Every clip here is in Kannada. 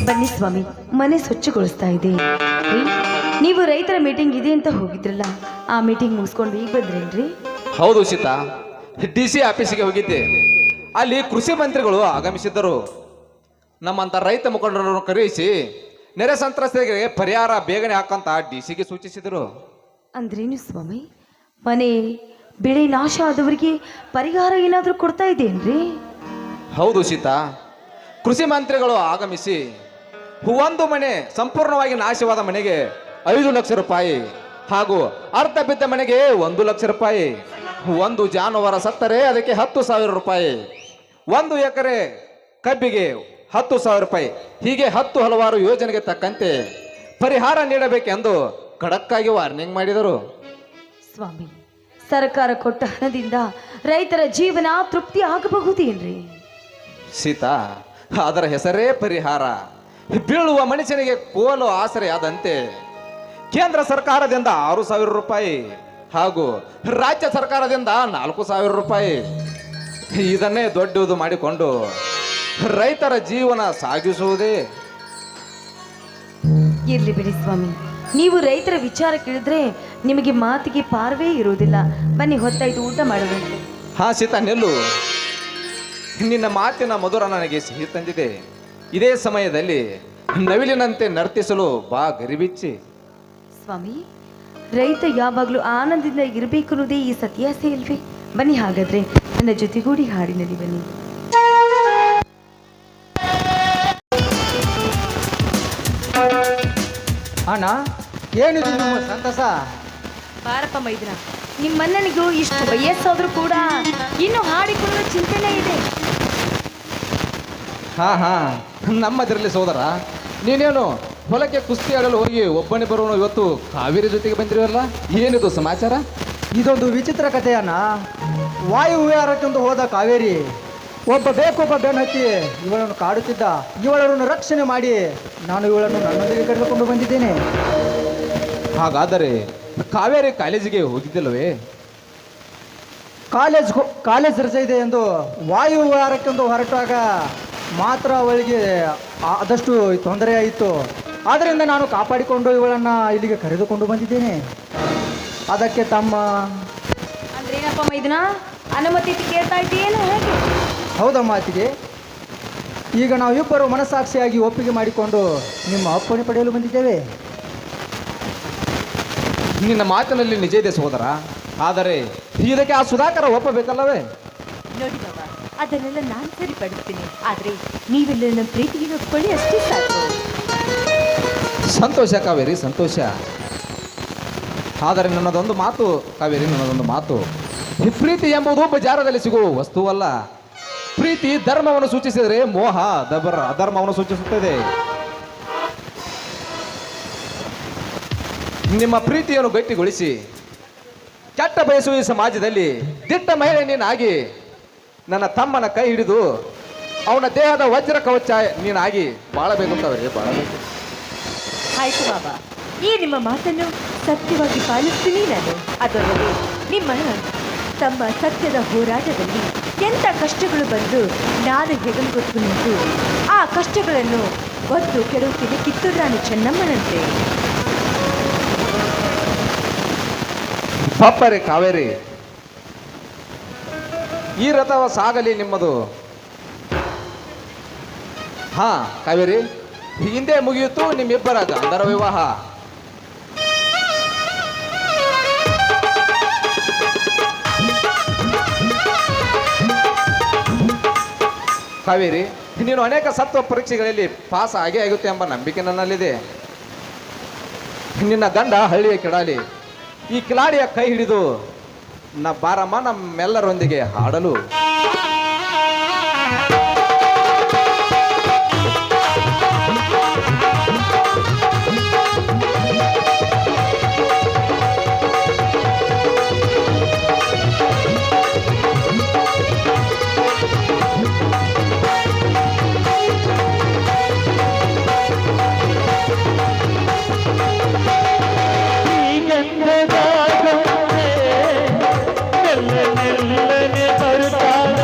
ಬನ್ನಿ ಸ್ವಾಮಿ, ಮನೆ ಸ್ವಚ್ಛಗೊಳಿಸ್ತಾ ಇದೆ. ರೀ, ನೀವು ರೈತರ ಮೀಟಿಂಗ್ ಇದೆ ಅಂತ ಹೋಗಿದ್ರಲ್ಲ, ಆ ಮೀಟಿಂಗ್ ಮುಗಿಸ್ಕೊಂಡು ಈಗ ಬಂದ್ರೇನ್ರಿ? ಹೌದು ಸೀತಾ, DC ಆಫೀಸಿಗೆ ಹೋಗಿದ್ದೆ. ಅಲ್ಲಿ ಕೃಷಿ ಮಂತ್ರಿಗಳು ಆಗಮಿಸಿದ್ದರು. ನಮ್ಮಂತ ರೈತ ಮುಖಂಡರನ್ನು ಕರೆಯಿಸಿ ನೆರೆ ಸಂತ್ರಸ್ತರಿಗೆ ಪರಿಹಾರ ಬೇಗನೆ ಹಾಕಂತ DC ಗೆ ಸೂಚಿಸಿದರು. ಅಂದ್ರೇನು ಸ್ವಾಮಿ, ಮನೆ ಬೆಳೆ ನಾಶ ಆದವರಿಗೆ ಪರಿಹಾರ ಏನಾದರೂ ಕೊಡ್ತಾ ಇದೇನ್ರಿ? ಹೌದು ಸೀತಾ, ಕೃಷಿ ಮಂತ್ರಿಗಳು ಆಗಮಿಸಿ ಒಂದು ಮನೆ ಸಂಪೂರ್ಣವಾಗಿ ನಾಶವಾದ ಮನೆಗೆ 5 ಲಕ್ಷ ರೂಪಾಯಿ ಹಾಗೂ ಅರ್ಧ ಬಿದ್ದ ಮನೆಗೆ 1 ಲಕ್ಷ ರೂಪಾಯಿ, ಒಂದು ಜಾನುವಾರು ಸತ್ತರೆ ಅದಕ್ಕೆ 10,000 ರೂಪಾಯಿ, 1 ಎಕರೆ ಕಬ್ಬಿಗೆ 10,000 ರೂಪಾಯಿ, ಹೀಗೆ 10 ಹಲವಾರು ಯೋಜನೆಗೆ ತಕ್ಕಂತೆ ಪರಿಹಾರ ನೀಡಬೇಕೆಂದು ಖಡಕ್ಕಾಗಿ ವಾರ್ನಿಂಗ್ ಮಾಡಿದರು. ಸ್ವಾಮಿ, ಸರ್ಕಾರ ಕೊಟ್ಟ ಹಣದಿಂದ ರೈತರ ಜೀವನ ತೃಪ್ತಿ ಆಗಬಹುದೇನ್ರಿ? ಸೀತಾ, ಅದರ ಹೆಸರೇ ಪರಿಹಾರ. ಬೀಳುವ ಮನುಷ್ಯನಿಗೆ ಕೋಲು ಆಸರೆಯಾದಂತೆ ಕೇಂದ್ರ ಸರ್ಕಾರದಿಂದ 6,000 ರೂಪಾಯಿ ಹಾಗೂ ರಾಜ್ಯ ಸರ್ಕಾರದಿಂದ 4,000 ರೂಪಾಯಿ, ಇದನ್ನೇ ದೊಡ್ಡದು ಮಾಡಿಕೊಂಡು ರೈತರ ಜೀವನ ಸಾಗಿಸುವುದೇ. ಇರ್ಲಿ ಬಿಡಿ ಸ್ವಾಮಿ, ನೀವು ರೈತರ ವಿಚಾರ ಕೇಳಿದ್ರೆ ನಿಮಗೆ ಮಾತಿಗೆ ಪಾರ್ವೇ ಇರುವುದಿಲ್ಲ. ಬನ್ನಿ, ಹೊತ್ತಾಯ್ತು, ಊಟ ಮಾಡುವಂತೆ. ಹಾ ಸೀತಾ, ನಿಲ್ಲು. ನಿನ್ನ ಮಾತಿನ ಮಧುರ ನನಗೆ ಸಿಹಿ ತಂದಿದೆ. ಇದೇ ಸಮಯದಲ್ಲಿ ನವಿಲಿನಂತೆ ನರ್ತಿಸಲು ಬಾ ಗರಿಬಿಚ್ಚಿ. ಸ್ವಾಮಿ, ರೈತ ಯಾವಾಗಲೂ ಆನಂದದಿಂದ ಇರಬೇಕು ಅನ್ನೋದೇ ಈ ಸತ್ಯಾಸೆ ಇಲ್ವೇ? ಬನ್ನಿ, ಹಾಗಾದ್ರೆ ನನ್ನ ಜೊತೆಗೂಡಿ ಹಾಡಿನಲ್ಲಿ ಬನ್ನಿ. ಅಣ್ಣ, ಏನಿದು ನಿಮ್ಮ ಸಂತಸ? ಬಾರಪ್ಪ ಮೈದನ, ನಿಮ್ಮಣ್ಣನಿಗೂ ಇಷ್ಟು ವಯಸ್ಸಾದ್ರೂ ಕೂಡ ಇನ್ನು ಹಾಡಿಕೊಳ್ಳುವ ಚಿಂತೆನೇ ಇದೆ. ಹಾ ಹಾ, ನಮ್ಮದಿರಲಿ ಸೋದರ. ನೀನೇನು ಹೊಲಕ್ಕೆ ಕುಸ್ತಿ ಆಡಲು ಹೋಗಿ ಒಬ್ಬನೇ ಬರೋನು, ಇವತ್ತು ಕಾವೇರಿ ಜೊತೆಗೆ ಬಂದಿರುವಲ್ಲ, ಏನಿದು ಸಮಾಚಾರ? ಇದೊಂದು ವಿಚಿತ್ರ ಕಥೆ ಅಣ್ಣ. ವಾಯು ವಿಹಾರಕ್ಕೆಂದು ಹೋದ ಕಾವೇರಿ ಒಬ್ಬ ಬೇಕೊಬ್ಬ ಬೆನ್ನು ಹತ್ತಿ ಇವಳನ್ನು ಕಾಡುತ್ತಿದ್ದ. ಇವಳನ್ನು ರಕ್ಷಣೆ ಮಾಡಿ ನಾನು ಇವಳನ್ನು ನನ್ನೊಂದಿಗೆ ಕರೆದುಕೊಂಡು ಬಂದಿದ್ದೇನೆ. ಹಾಗಾದರೆ ಕಾವೇರಿ ಕಾಲೇಜಿಗೆ ಹೋಗಿದ್ದಿಲ್ಲವೇ? ಕಾಲೇಜ್ ರಜೆ ಇದೆ ಎಂದು ವಾಯು ವಿಹಾರಕ್ಕೆಂದು ಹೊರಟಾಗ ಮಾತ್ರ ಅವಳಿಗೆ ಆದಷ್ಟು ತೊಂದರೆ ಆಯಿತು. ಆದ್ದರಿಂದ ನಾನು ಕಾಪಾಡಿಕೊಂಡು ಇವಳನ್ನು ಇಲ್ಲಿಗೆ ಕರೆದುಕೊಂಡು ಬಂದಿದ್ದೇನೆ. ಅದಕ್ಕೆ ತಮ್ಮ ಅಂದ್ರೇನಪ್ಪ ಮೈದನ, ಅನುಮತಿ ಕೇಳ್ತಾ ಇದ್ದೀಯೇನು? ಹೇಗೆ? ಹೌದಮ್ಮ ಅತ್ತಿಗೆ, ಈಗ ನಾವಿಬ್ಬರು ಮನಸ್ಸಾಕ್ಷಿಯಾಗಿ ಒಪ್ಪಿಗೆ ಮಾಡಿಕೊಂಡು ನಿಮ್ಮ ಅಪ್ಪಣೆ ಪಡೆಯಲು ಬಂದಿದ್ದೇವೆ. ನಿನ್ನ ಮಾತಿನಲ್ಲಿ ನಿಜ ಇದೆ ಸೋದರ, ಆದರೆ ಇದಕ್ಕೆ ಆ ಸುಧಾಕರ ಒಪ್ಪಬೇಕಲ್ಲವೇ? ನೋಡಿ ಬಾಬಾ, ಅದನ್ನೆಲ್ಲ ನಾನು ಸರಿಪಡಿಸ್ತೀನಿ. ಆದರೆ ನೀವೆಲ್ಲ ನನ್ನ ಪ್ರೀತಿಗೆ ಒಪ್ಕೊಳ್ಳಿ, ಅಷ್ಟೇ ಸಾಕು. ಸಂತೋಷ ಕಾವೇರಿ, ಸಂತೋಷ. ಆದರೆ ನನ್ನದೊಂದು ಮಾತು ಕಾವೇರಿ, ನನ್ನದೊಂದು ಮಾತು. ಈ ಪ್ರೀತಿ ಎಂಬುದು ಬಜಾರದಲ್ಲಿ ಸಿಗುವ ವಸ್ತುವಲ್ಲ. ಪ್ರೀತಿ ಧರ್ಮವನ್ನು ಸೂಚಿಸಿದರೆ ಮೋಹ ಅಧರ್ಮವನ್ನು ಸೂಚಿಸುತ್ತದೆ. ನಿಮ್ಮ ಪ್ರೀತಿಯನ್ನು ಗಟ್ಟಿಗೊಳಿಸಿ ಕೆಟ್ಟ ಬಯಸುವ ಈ ಸಮಾಜದಲ್ಲಿ ದಿಟ್ಟ ಮಹಿಳೆ ನೀನಾಗಿ ನನ್ನ ತಮ್ಮನ ಕೈ ಹಿಡಿದು ಅವನ ದೇಹದ ವಜ್ರ ಕವಚ ನೀನಾಗಿ ಬಾಳಬೇಕು ಕಾವೇರಿ, ಬಾಳಬೇಕು. ಆಯ್ತು ಬಾಬಾ, ಈ ನಿಮ್ಮ ಮಾತನ್ನು ಸತ್ಯವಾಗಿ ಪಾಲಿಸ್ತೀನಿ ನಾನು. ಅದಲ್ಲದೆ ನಿಮ್ಮ ತಮ್ಮ ಸತ್ಯದ ಹೋರಾಟದಲ್ಲಿ ಎಂಥ ಕಷ್ಟಗಳು ಬಂದು ನಾನು ಹೆಗಲುಗೊತ್ತು ನಿಂತು ಆ ಕಷ್ಟಗಳನ್ನು ಒದ್ದು ಕೆಡುತ್ತಿದೆ ಕಿತ್ತೂರು ರಾಣಿ ಚೆನ್ನಮ್ಮನಂತೆ. ಪಾಪರೇ ಕಾವೇರಿ, ಈ ರಥವ ಸಾಗಲಿ ನಿಮ್ಮದು. ಹಾ ಕಾವೇರಿ, ಹಿಂದೆ ಮುಗಿಯಿತು ನಿಮ್ಮಿಬ್ಬರ ಗಂಧರ ವಿವಾಹ. ಕಾವೇರಿ, ನೀನು ಅನೇಕ ಸತ್ವ ಪರೀಕ್ಷೆಗಳಲ್ಲಿ ಪಾಸ್ ಆಗೇ ಆಗುತ್ತೆ ಎಂಬ ನಂಬಿಕೆ ನನ್ನಲ್ಲಿದೆ. ನಿನ್ನ ಗಂಡ ಹಳ್ಳಿಯ ಕಿಡಾಲಿ, ಈ ಕಿಲಾಡಿಯ ಕೈ ಹಿಡಿದು ಬಾರಮ್ಮ ನಮ್ಮೆಲ್ಲರೊಂದಿಗೆ ಹಾಡಲು. ನೆಲ್ಲನೆ ಬರುತ್ತಾಳ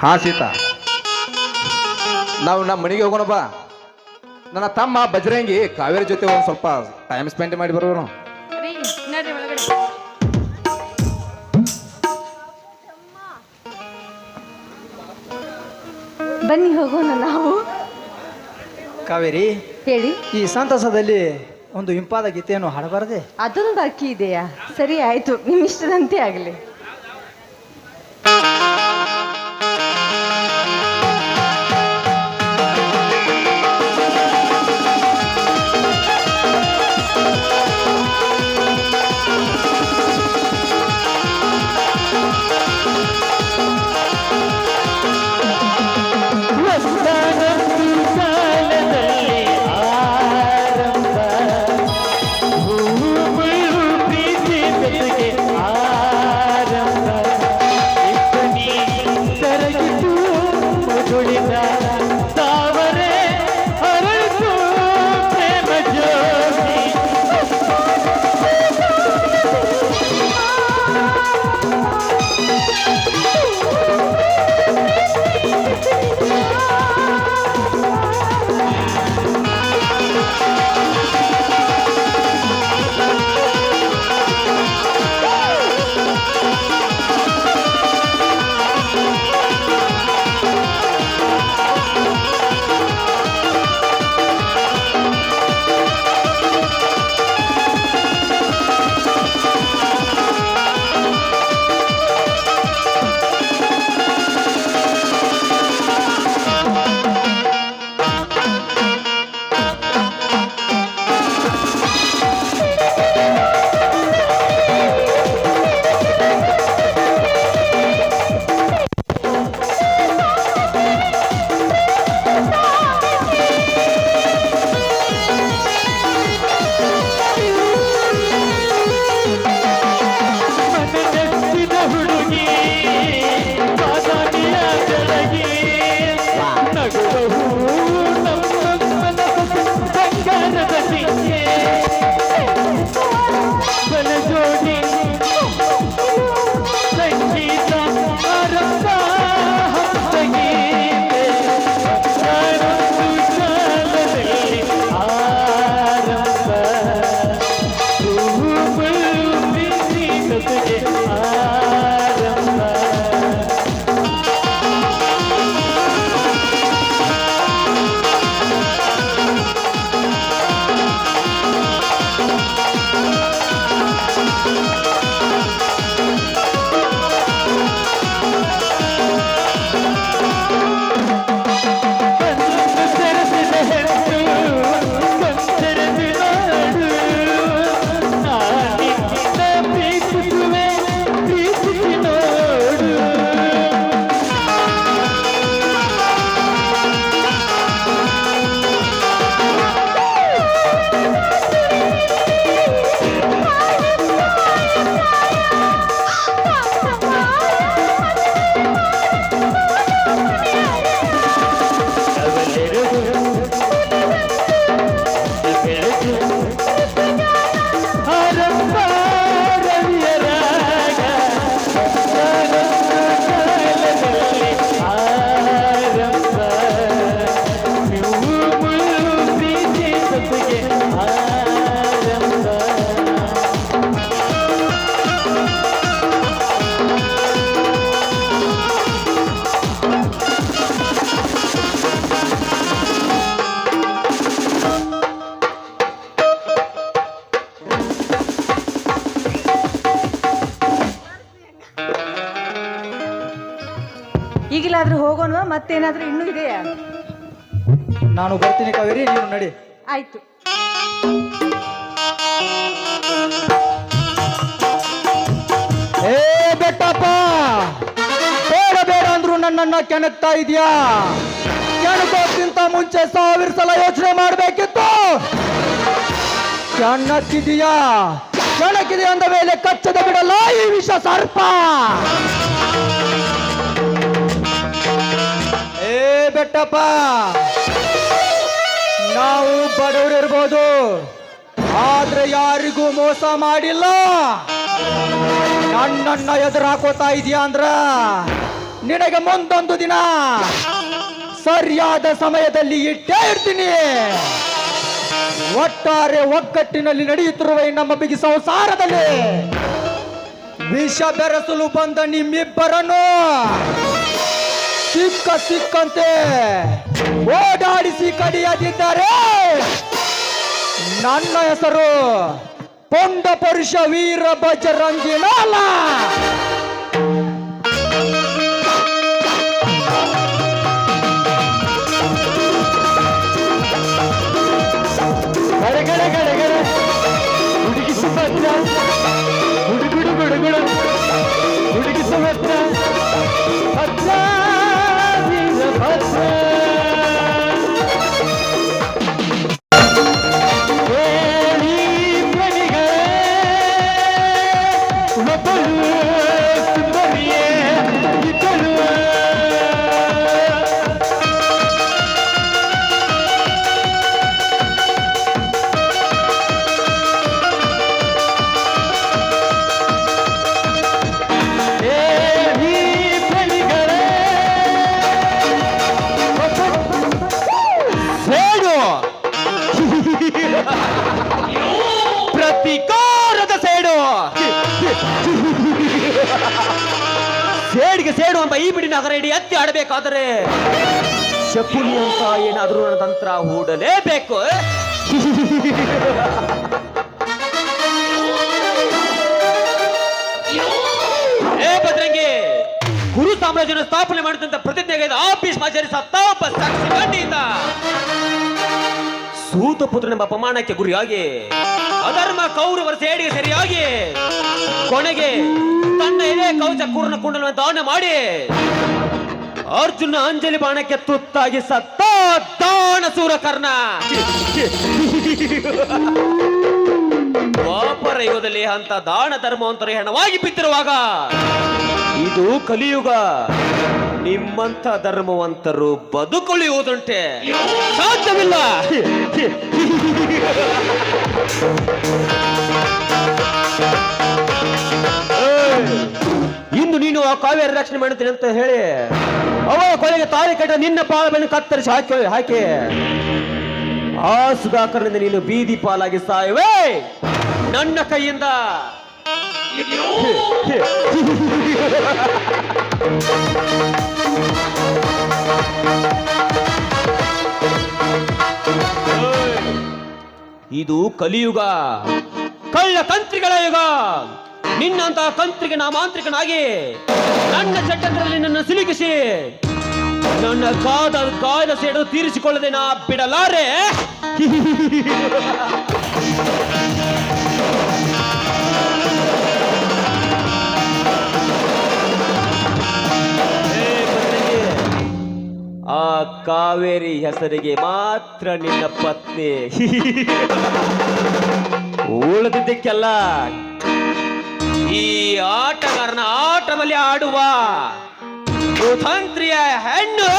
ಹಾ ಸೀತಾ, ನಾವು ನಮ್ಮ ಮನೆಗೆ ಹೋಗೋಣ ಬಾ. ನನ್ನ ತಮ್ಮ ಬಜರಂಗಿ ಕಾವೇರಿ ಜೊತೆ ಒಂದು ಸ್ವಲ್ಪ ಟೈಮ್ ಸ್ಪೆಂಡ್ ಮಾಡಿ ಬರೋಣ. ರೀ ನಡ್ರಿ ಒಳಗಡೆ. ಬನ್ನಿ ಹೋಗೋಣ ನಾವು. ಕಾವೇರಿ, ಹೇಳಿ. ಈ ಸಂತಸದಲ್ಲಿ ಒಂದು ಇಂಪಾದ ಗೀತೆಯನ್ನು ಹಾಡಬಾರದೆ? ಅದೊಂದು ಬಾಕಿ ಇದೆಯಾ? ಸರಿ ಆಯ್ತು, ನಿಮ್ಮ ಇಷ್ಟದಂತೆ ಆಗಲಿ. ಆರಂಭ ಈಗಲಾದ್ರೂ ಹೋಗೋಣ, ಮತ್ತೇನಾದ್ರೂ ಇನ್ನೂ ಇದೆಯಾ? ನಾನು ಬರ್ತೀನಿ ಕಾವೇರಿ, ನೀನು ನಡಿ. ಆಯ್ತು. ಏ ಬೆಟ್ಟಪ್ಪ, ಬೇಡ ಬೇಡ ಅಂದ್ರು ನನ್ನನ್ನ ಕೆಣಕ್ತಾ ಇದೀಯಾ? ಕೆಣಕೋಕ್ಕಿಂತ ಮುಂಚೆ 1000 ಸಲ ಯೋಚನೆ ಮಾಡಬೇಕಿತ್ತು. ಕೆಣಕಿದೀಯಾ? ಕೆಣಕಿದೆಯಾ ಅಂದ ಮೇಲೆ ಕಚ್ಚದ ಬಿಡಲ್ಲ ಈ ವಿಷ ಸರ್ಪ. ಏ ಬೆಟ್ಟಪ್ಪ, ನಾವು ಬಡವರಿರ್ಬೋದು, ಆದ್ರೆ ಯಾರಿಗೂ ಮೋಸ ಮಾಡಿಲ್ಲ. ನನ್ನನ್ನ ಎದುರು ಹಾಕೋತಾ ಇದೀಯ ಅಂದ್ರ ನಿನಗೆ ಮುಂದೊಂದು ದಿನ ಸರಿಯಾದ ಸಮಯದಲ್ಲಿ ಇಟ್ಟೇ ಇರ್ತೀನಿ. ಒಟ್ಟಾರೆ ಒಗ್ಗಟ್ಟಿನಲ್ಲಿ ನಡೆಯುತ್ತಿರುವ ಈ ನಮ್ಮ ಬಿಗಿ ಸಂಸಾರದಲ್ಲಿ ವಿಷ ಬೆರೆಸಲು ಬಂದ ನಿಮ್ಮಿಬ್ಬರನ್ನು ಸಿಕ್ಕಂತೆ ಓಡಾಡಿಸಿ ಕಡಿಯದಿದ್ದರೆ ನನ್ನ ಹೆಸರು ಪೊಂಡ ಪುರುಷ ವೀರ ಬಜರಂಗಿನಲ್ಲ. ಗಡಗಡೆ ಗಡಗಡೆ ಹುಡುಗಿ ಸುಭದ್ರ, ಹುಡುಗುಡು ಗುಡುಗುಡು ಹುಡುಗಿ ಸುಭದ್ರ, ಭದ್ರ ವೀರ ಭದ್ರ. ಪ್ರತಿಕಾರದ ಸೇಡು, ಸೇಡಿಗೆ ಸೇಡು ಎಂಬ ಈ ಬಿಡಿ ನಗರ ಇಡೀ ಎತ್ತಿ ಆಡಬೇಕಾದರೆ ಶಕುನಿ ಅಂತ ಏನಾದರೂ ನನ್ನ ತಂತ್ರ ಹೂಡಲೇಬೇಕು. ಏ ಬದ್ರಂಗಿ, ಗುರು ಸಾಮ್ರಾಜ್ಯನ ಸ್ಥಾಪನೆ ಮಾಡಿದಂತ ಪ್ರತಿಜ್ಞೆಗೆ ಆಫೀಸ್ ಆಚರಿಸ ತಾಪ ಸಾಕ್ಷಿ ಖಂಡಿತ ಸೂತ ಪುತ್ರನೆಂಬ ಅಪಮಾನಕ್ಕೆ ಗುರಿಯಾಗಿ ಅಧರ್ಮ ಕೌರವರ ಸೇಡಿಗೆ ಸರಿಯಾಗಿ ಕೊನೆಗೆ ತನ್ನ ಎದೆ ಕವಚ ಕೂರ್ಣ ಕುಂಡಲವನ್ನು ದಾನ ಮಾಡಿ ಅರ್ಜುನ ಅಂಜಲಿ ಬಾಣಕ್ಕೆ ತುತ್ತಾಗಿ ಸತ್ತ ದಾನ ಸೂರಕರ್ಣ. ದ್ವಾಪರ ಯುಗದಲ್ಲಿ ಅಂತ ದಾನ ಧರ್ಮವಂತರು ಹೆಣವಾಗಿ ಬಿದ್ದಿರುವಾಗ ಇದು ಕಲಿಯುಗ. ನಿಮ್ಮಂಥ ಧರ್ಮವಂತರು ಬದುಕುಳಿಯುವುದುಂಟೆ? ಸಾಧ್ಯವಿಲ್ಲ. ಇಂದು ನೀನು ಆ ಕಾವೇರಿ ರಕ್ಷಣೆ ಮಾಡುತ್ತೇನೆ ಅಂತ ಹೇಳಿ ಅವ ಕೊನೆಗೆ ತಾಳಿ ಕಟ್ಟ ನಿನ್ನ ಪಾಲನ್ನು ಕತ್ತರಿಸಿ ಹಾಕಿ ಆ ಸುಧಾಕರ್ನಿಂದ ನೀನು ಬೀದಿ ಪಾಲಾಗಿ ಸಾಯುವೆ ನನ್ನ ಕೈಯಿಂದ. ಇದು ಕಲಿಯುಗ, ಕಳ್ಳ ಕಂತ್ರಿಗಳ ಯುಗ. ನಿನ್ನಂತಹ ಕಂತ್ರಿಗೆ ನಾ ಮಾಂತ್ರಿಕನಾಗಿ ನನ್ನ ಚಟ್ಟದಲ್ಲಿ ನನ್ನ ಸಿಲುಕಿಸಿ ನನ್ನ ಕಾದ ಸೇಡು ತೀರಿಸಿಕೊಳ್ಳದೆ ನಾ ಬಿಡಲಾರೆ. ಆ ಕಾವೇರಿ ಹೆಸರಿಗೆ ಮಾತ್ರ ನಿನ್ನ ಪತ್ನಿ, ಉಳಿದಿದ್ದಕ್ಕೆಲ್ಲ ಈ ಆಟಗಾರನ ಆಟದಲ್ಲಿ ಆಡುವ ಕುತಂತ್ರಿಯ ಹೆಣ್ಣು.